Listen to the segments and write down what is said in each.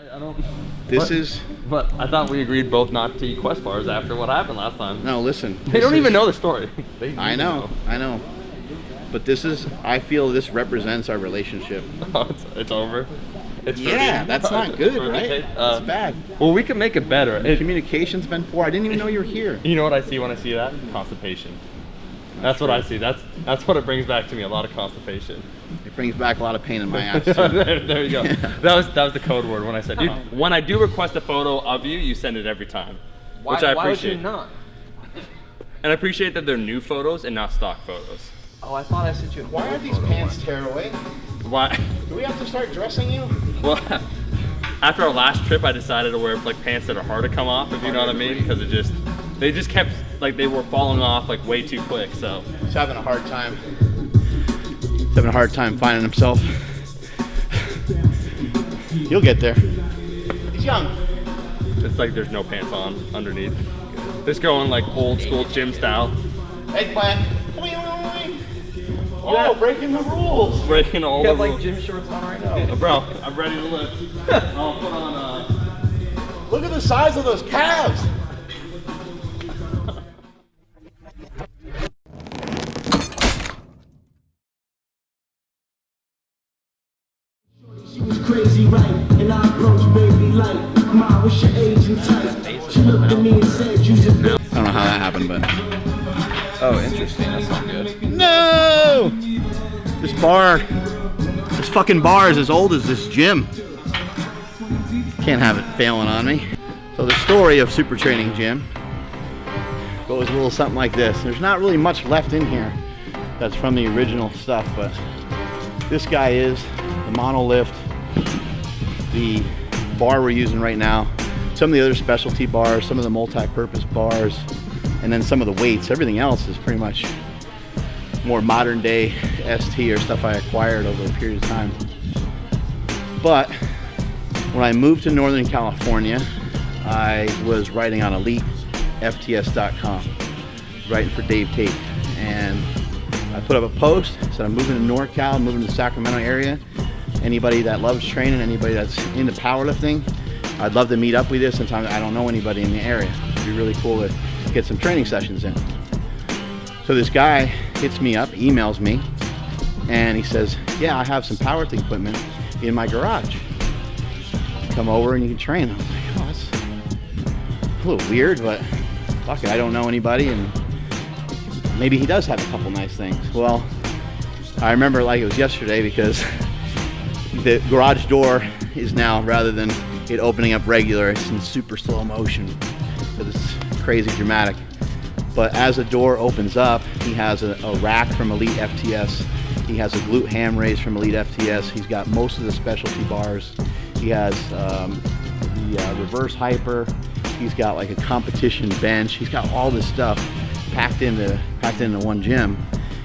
I don't. This is. But I thought we agreed both not to eat Quest bars after what happened last time. No, listen. They don't even know the story. I know. But this is. I feel this represents our relationship. Oh, it's over. Yeah, that's not good, right? That's bad. Well, we can make it better. Communication's been poor. I didn't even know you were here. You know what I see when I see that? Constipation. That's what I see. That's what it brings back to me. A lot of constipation. It brings back a lot of pain in my ass too. there you go. That was the code word when I said, dude, when I do request a photo of you, you send it every time. Which I appreciate. Why would you not? And I appreciate that they're new photos and not stock photos. Oh, I thought I sent you. Why are these pants tearaway? Why? Do we have to start dressing you? Well, after our last trip, I decided to wear like pants that are hard to come off, if you know what I mean, because they just kept like they were falling off like way too quick. So he's having a hard time. He's having a hard time finding himself. He'll get there. He's young. It's like there's no pants on underneath. Just going like old school gym style. Eggplant. Oh, breaking the rules. Breaking all the rules. You have like gym shorts on right now. Bro, I'm ready to lift. I'll put on Look at the size of those calves. She was crazy, right? And I approached baby like, Ma, what's your age and type? She looked at me and said, you just. I don't know how that happened, but. Oh, interesting. That's not good. No! This fucking bar is as old as this gym. Can't have it failing on me. So the story of SuperTraining gym goes a little something like this. There's not really much left in here that's from the original stuff, but this guy is the monolift, the bar we're using right now, some of the other specialty bars, some of the multi-purpose bars, and then some of the weights. Everything else is pretty much more modern day ST or stuff I acquired over a period of time. But when I moved to Northern California, I was writing on EliteFTS.com, writing for Dave Tate, and I put up a post, said I'm moving to NorCal, I'm moving to the Sacramento area. Anybody that loves training, anybody that's into powerlifting, I'd love to meet up with you. Sometimes I don't know anybody in the area. It'd be really cool to get some training sessions in. So this guy hits me up, emails me, and he says, yeah, I have some powerlifting equipment in my garage. Come over and you can train. I was like, oh, that's a little weird, but fuck it, I don't know anybody, and maybe he does have a couple nice things. Well, I remember like it was yesterday because the garage door is now, rather than it opening up regular, it's in super slow motion because it's crazy dramatic. But as the door opens up, he has a rack from Elite FTS. He has a glute ham raise from Elite FTS. He's got most of the specialty bars. He has the reverse hyper. He's got like a competition bench. He's got all this stuff packed into one gym.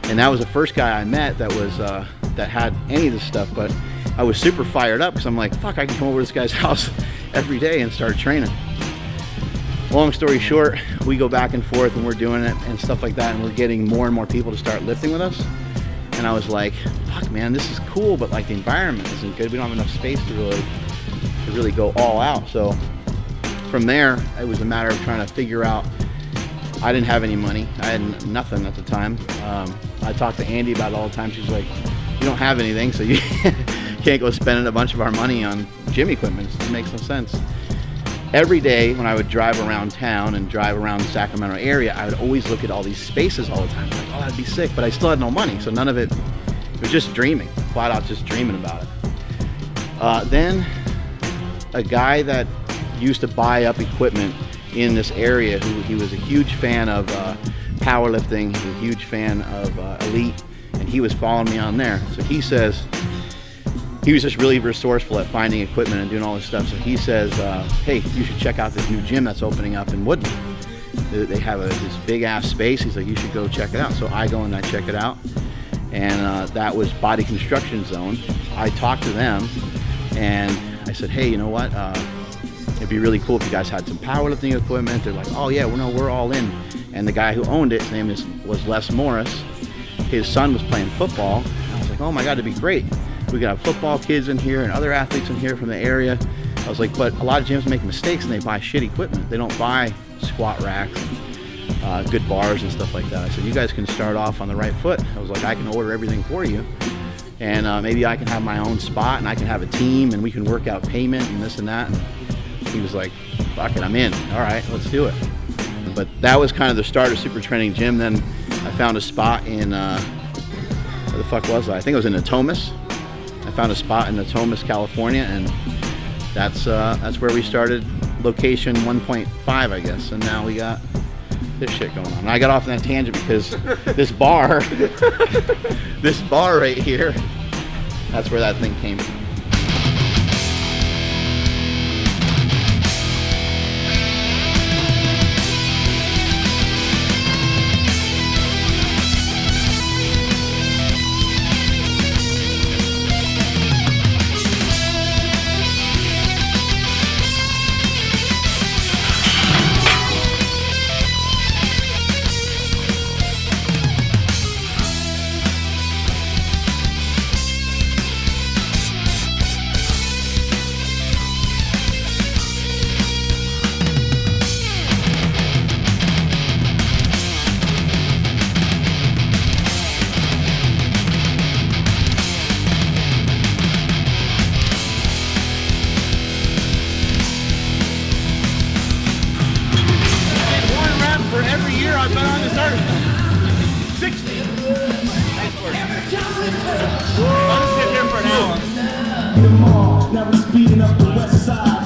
And that was the first guy I met that was that had any of this stuff. But I was super fired up because I'm like, fuck, I can come over to this guy's house every day and start training. Long story short, we go back and forth and we're doing it and stuff like that, and we're getting more and more people to start lifting with us. And I was like, fuck man, this is cool, but like the environment isn't good. We don't have enough space to really go all out. So from there, it was a matter of trying to figure out. I didn't have any money. I had nothing at the time. I talked to Andy about it all the time. She's like, you don't have anything, so you can't go spending a bunch of our money on gym equipment. It makes no sense. Every day when I would drive around town and drive around the Sacramento area, I would always look at all these spaces all the time. Like, oh, that'd be sick, but I still had no money, so none of it, it was just dreaming, flat out just dreaming about it. Then a guy that used to buy up equipment in this area, he was a huge fan of powerlifting, he was a huge fan of Elite, and he was following me on there. So he says, he was just really resourceful at finding equipment and doing all this stuff. So he says, hey, you should check out this new gym that's opening up in Woodland. They have this big ass space. He's like, you should go check it out. So I go and I check it out. And that was Body Construction Zone. I talked to them and I said, hey, you know what? It'd be really cool if you guys had some powerlifting equipment. They're like, oh yeah, we're all in. And the guy who owned it, his name was Les Morris. His son was playing football. I was like, oh my God, it'd be great. We could have football kids in here and other athletes in here from the area. I was like, but a lot of gyms make mistakes and they buy shit equipment. They don't buy squat racks, good bars and stuff like that. I said, you guys can start off on the right foot. I was like, I can order everything for you. And maybe I can have my own spot and I can have a team and we can work out payment and this and that. And he was like, fuck it, I'm in. All right, let's do it. But that was kind of the start of SuperTraining Gym. Then I found a spot in, where the fuck was I? I think it was in Natomas. I found a spot in Natomas, California, and that's where we started location 1.5, I guess. And now we got this shit going on. And I got off on that tangent because this bar, this bar right here, that's where that thing came from.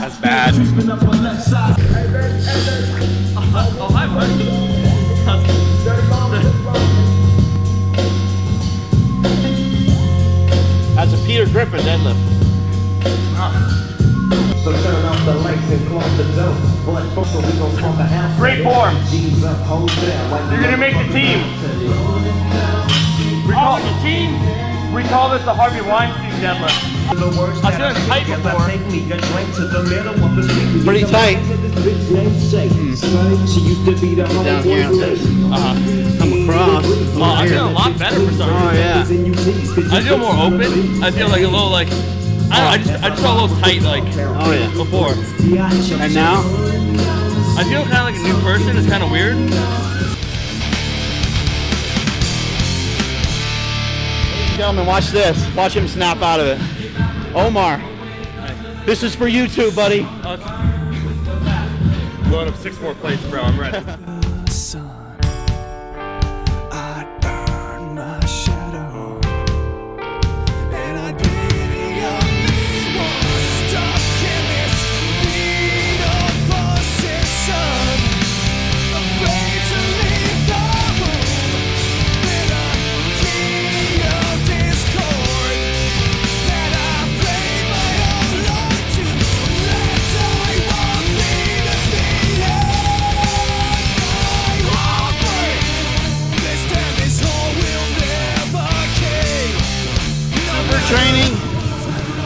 That's bad. Oh, hi, buddy. That's a Peter Griffin deadlift. So turn off the lights and close the door. So we gon' pump the house. Great form. Jeans up, hold down. You're gonna make the team. We call the team. We call this the Harvey Weinstein deadlift. I was feeling tight before. Pretty tight. Down here on this. Come across. Oh, I feel a lot better for some reason. Oh yeah. I feel more open. I feel like a little like I just felt a little tight like Oh yeah. before. And now? I feel kind of like a new person. It's kind of weird. Ladies and gentlemen, watch this. Watch him snap out of it. Omar, this is for YouTube, buddy. Going up 6 more plates, bro. I'm ready.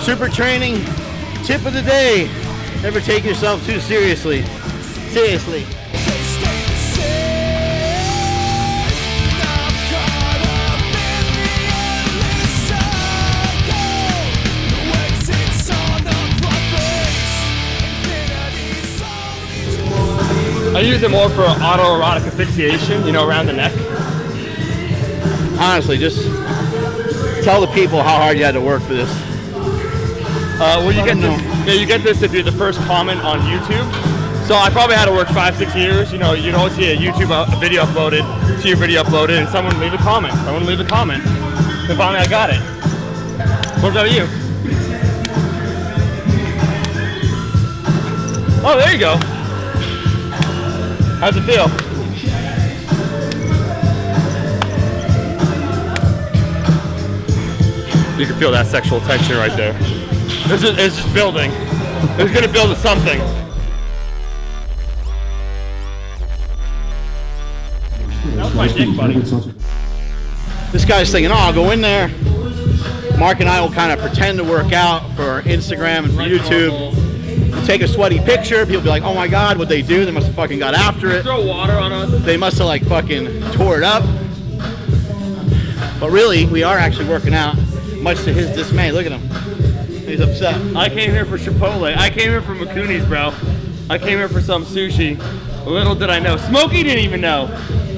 SuperTraining tip of the day. Never take yourself too seriously. Seriously. I use it more for autoerotic asphyxiation, you know, around the neck. Honestly, just tell the people how hard you had to work for this. Well, you get this. Yeah, you get this if you're the first comment on YouTube. So I probably had to work 5-6 years. You know, you'd always see a YouTube video uploaded, see your video uploaded, and someone leave a comment. Someone leave a comment. And finally, I got it. What about you? Oh, there you go. How's it feel? You can feel that sexual tension right there. It's just building. It's gonna build to something. That was my dick, buddy. This guy's thinking, oh, I'll go in there. Mark and I will kind of pretend to work out for Instagram and for YouTube. Take a sweaty picture. People be like, oh my God, what'd they do? They must have fucking got after it. Throw water on us. They must have like fucking tore it up. But really, we are actually working out, much to his dismay. Look at him. He's upset. I came here for Chipotle. I came here for Makuni's, bro. I came here for some sushi. Little did I know. Smokey didn't even know.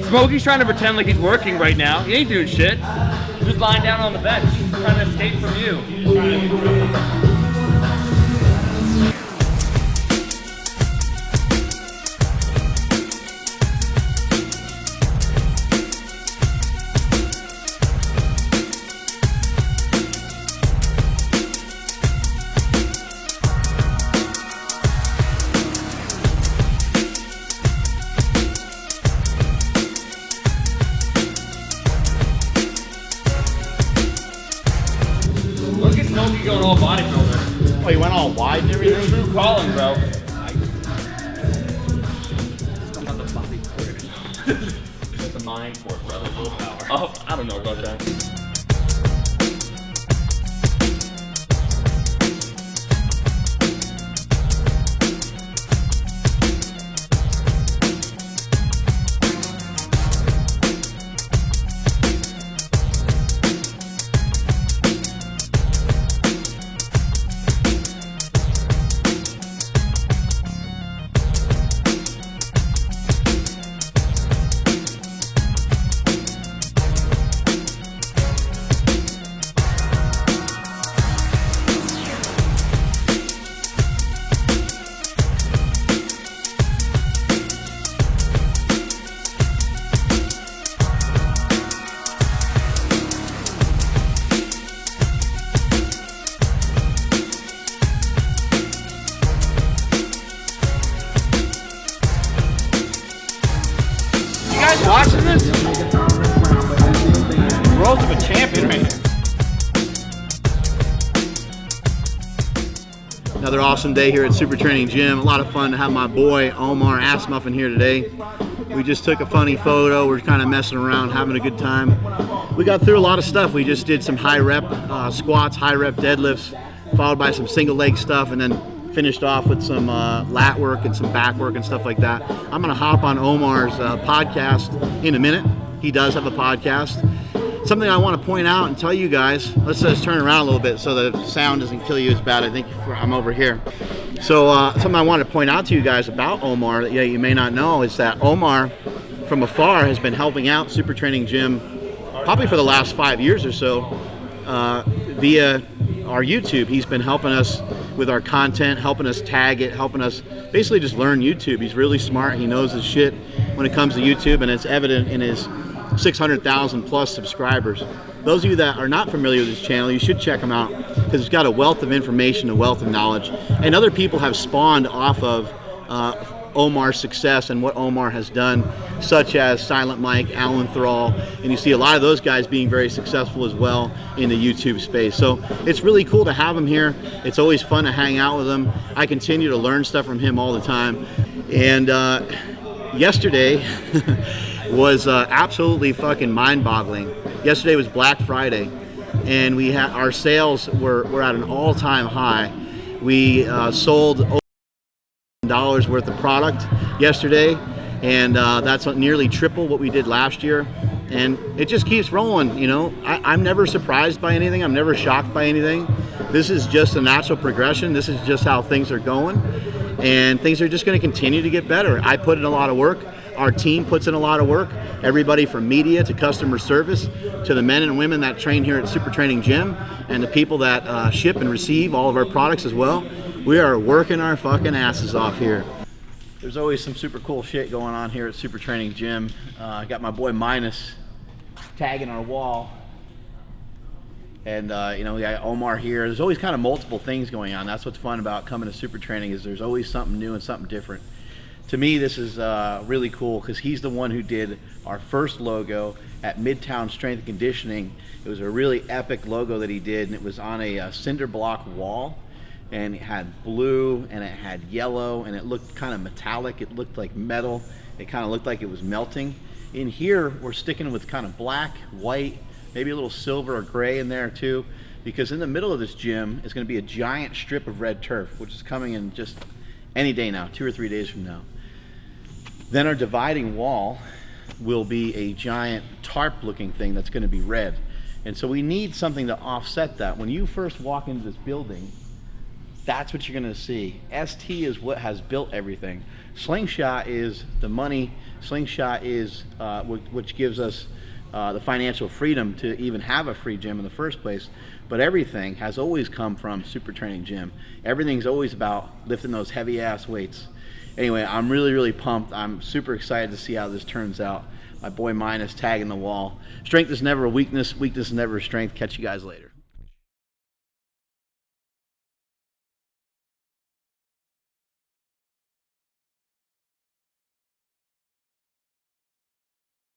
Smokey's trying to pretend like he's working right now. He ain't doing shit. He's just lying down on the bench, trying to escape from you. Look at Smokey going all bodybuilder. Oh, you went all wide and everything? True calling, bro. It's the mind for it, brother. Willpower. Oh, I don't know about that. Watching this? Growth of a champion right here. Another awesome day here at Super Training Gym. A lot of fun to have my boy Omar Isuf in here today. We just took a funny photo. We're kind of messing around, having a good time. We got through a lot of stuff. We just did some high rep squats, high rep deadlifts, followed by some single leg stuff, and then finished off with some lat work and some back work and stuff like that. I'm gonna hop on Omar's podcast in a minute. He does have a podcast. Something I want to point out and tell you guys, let's just turn around a little bit so the sound doesn't kill you as bad. I think I'm over here. So something I want to point out to you guys about Omar that you may not know is that Omar from afar has been helping out Super Training Gym probably for the last 5 years or so via our YouTube. He's been helping us with our content, helping us tag it, helping us basically just learn YouTube. He's really smart. He knows his shit when it comes to YouTube, and it's evident in his 600,000 plus subscribers. Those of you that are not familiar with this channel, you should check him out because it's got a wealth of information, a wealth of knowledge, and other people have spawned off of Omar's success and what Omar has done, such as Silent Mike, Alan Thrall, and you see a lot of those guys being very successful as well in the YouTube space. So it's really cool to have him here. It's always fun to hang out with him. I continue to learn stuff from him all the time. And yesterday was absolutely fucking mind-boggling. Yesterday was Black Friday, and we had our sales were at an all-time high. We sold $1,000 worth of product yesterday, and that's nearly triple what we did last year, and it just keeps rolling. You know, I'm never surprised by anything. I'm never shocked by anything. This is just a natural progression. This is just how things are going, and things are just going to continue to get better. I put in a lot of work. Our team puts in a lot of work. Everybody from media to customer service to the men and women that train here at Super Training Gym and the people that ship and receive all of our products as well. We are working our fucking asses off here. There's always some super cool shit going on here at Super Training Gym. I got my boy Minus tagging our wall. And you know, we got Omar here. There's always kind of multiple things going on. That's what's fun about coming to Super Training, is there's always something new and something different. To me, this is really cool because he's the one who did our first logo at Midtown Strength and Conditioning. It was a really epic logo that he did, and it was on a cinder block wall, and it had blue and it had yellow, and it looked kind of metallic. It looked like metal. It kind of looked like it was melting. In here, we're sticking with kind of black, white, maybe a little silver or gray in there too, because in the middle of this gym is going to be a giant strip of red turf, which is coming in just any day now, 2 or 3 days from now. Then our dividing wall will be a giant tarp looking thing that's going to be red. And so we need something to offset that. When you first walk into this building, That's what you're gonna see. ST is what has built everything. Slingshot is the money. Slingshot is which gives us the financial freedom to even have a free gym in the first place. But everything has always come from SuperTraining Gym. Everything's always about lifting those heavy ass weights. Anyway, I'm really pumped. I'm super excited to see how this turns out. My boy Mine is tagging the wall. Strength is never a weakness. Weakness is never a strength. Catch you guys later.